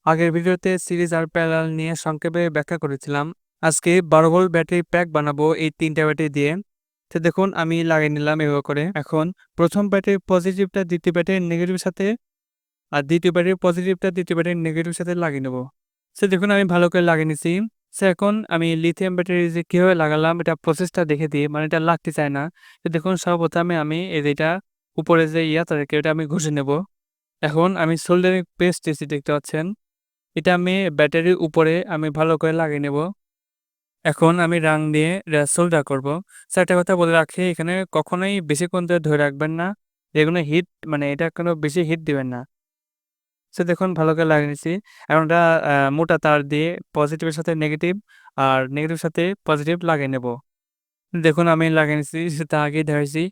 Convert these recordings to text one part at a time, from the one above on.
আগের ভিডিওতে series are parallel নিয়ে সংক্ষেপে ব্যাখ্যা করেছিলাম। আজকে 12 ভোল্ট ব্যাটারি প্যাক বানাবো এই 3টা ব্যাটারি দিয়ে। তো দেখুন আমি লাগিয়ে নিলাম এভাবে করে। এখন প্রথম ব্যাটারির পজিটিভটা দ্বিতীয় ব্যাটারির নেগেটিভের সাথে আর দ্বিতীয় ব্যাটারির পজিটিভটা তৃতীয় ব্যাটারির নেগেটিভের সাথে লাগিয়ে নেব। সো দেখুন আমি ভালো করে লাগিয়ে নিছি। সো এখন আমি লিথিয়াম ব্যাটারি যে কিভাবে লাগালাম এটা প্রসেসটা দেখে দিই। মানে এটা লাগতে চায় না। তো দেখুন সর্বপ্রথমে আমি এই যে এটা উপরে যে ইয়াটা থাকে ওটা আমি ঘষে নেব। এখন আমি সোল্ডারিং পেস্ট দিয়েছি দেখতে পাচ্ছেন। এটা আমি ব্যাটারির উপরে আমি ভালো করে লাগিয়ে নেব। এখন আমি রাং দিয়ে এটা সোল্ডার করব। স্যার একটা কথা বলে রাখি এখানে কখনোই বেশিক্ষণ ধরে রাখবেন না। এগুলো হিট মানে এটা কোনো বেশি হিট দিবেন না। সো দেখুন ভালো করে লাগিয়ে নিচ্ছি। এখন এটা মোটা তার দিয়ে পজিটিভের সাথে নেগেটিভ আর নেগেটিভের সাথে পজিটিভ লাগিয়ে নেব। দেখুন আমি লাগিয়ে নিচ্ছি সেটা আগেই দেখাইছি।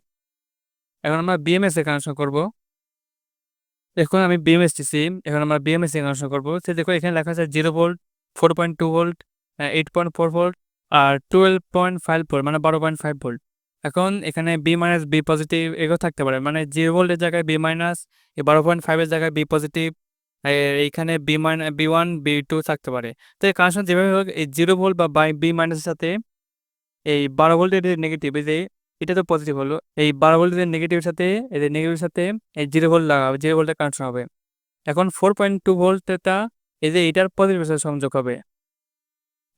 এখন আমরা বিএমএস এ কানেকশন করব। এখন আমি বিএমএস দিছি। এখন আমরা বিএমএস এ কানেকশন করব। তো দেখুন এখানে লেখা আছে 0 ভোল্ট, 4.2 ভোল্ট, 8.4 ভোল্ট আর 12.5 ভোল্ট মানে 12.5 ভোল্ট। এখন এখানে বি মাইনাস বি পজিটিভ এগুলো থাকতে পারে। মানে 0 ভোল্টের জায়গায় বি মাইনাস, 12.5 এর জায়গায় বি পজিটিভ, এইখানে বি1, বি2 থাকতে পারে। তো এই কানেকশন যেভাবে হোক এই 0 ভোল্ট বা বি মাইনাসের সাথে এই 12 ভোল্টের যে নেগেটিভ এই যে এটা তো পজিটিভ হলো। এই 12 ভোল্টের নেগেটিভের সাথে এই যে নেগেটিভের সাথে এই 0 ভোল্ট লাগাবে। 0 ভোল্টের কানেকশন হবে। এখন 4.2 ভোল্টটা এই যে এটার পজিটিভের সাথে সংযোগ হবে।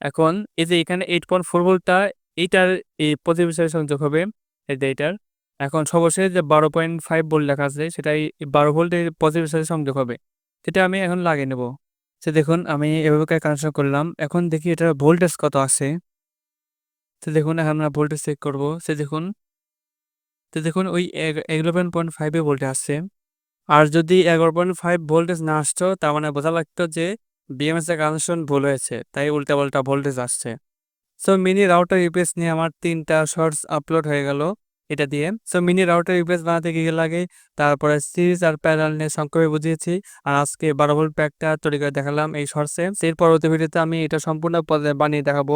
এখন এই যে এখানে 8.4 ভোল্টটা এইটার এই পজিটিভের সাথে সংযোগ হবে। এই যে এইটার। এখন সর্বশেষ যে 12.5 ভোল্ট লেখা আছে সেটাই 12 ভোল্টের পজিটিভের সাথে সংযোগ হবে। সেটা আমি এখন লাগিয়ে নেব। তো দেখুন আমি এভাবে করে কানেকশন করলাম। এখন দেখি এটার ভোল্টেজ কত আছে। তো দেখুন এখন আমরা ভোল্টেজ চেক করব। তো দেখুন ওই 11.5 এ ভোল্টে আসছে। আর যদি 11.5 ভোল্টেজ না আসতো তার মানে বোঝা লাগতো যে বিএমএস এর কানেকশন ভুল হয়েছে। তাই উল্টাপাল্টা ভোল্টেজ আসছে। সো মিনি রাউটার ইউপিএস নিয়ে আমার 3টা শর্টস আপলোড হয়ে গেল এটা দিয়ে। সো মিনি রাউটার ইউপিএস বানাতে কি কি লাগে, তারপরে সিরিজ আর প্যারালাল নিয়ে সংক্ষেপে বুঝিয়েছি। আর আজকে 12 ভোল্ট প্যাকটা তৈরি করে দেখালাম এই শর্টসে। এর পরবর্তী ভিডিওতে আমি এটা সম্পূর্ণ বানিয়ে দেখাবো।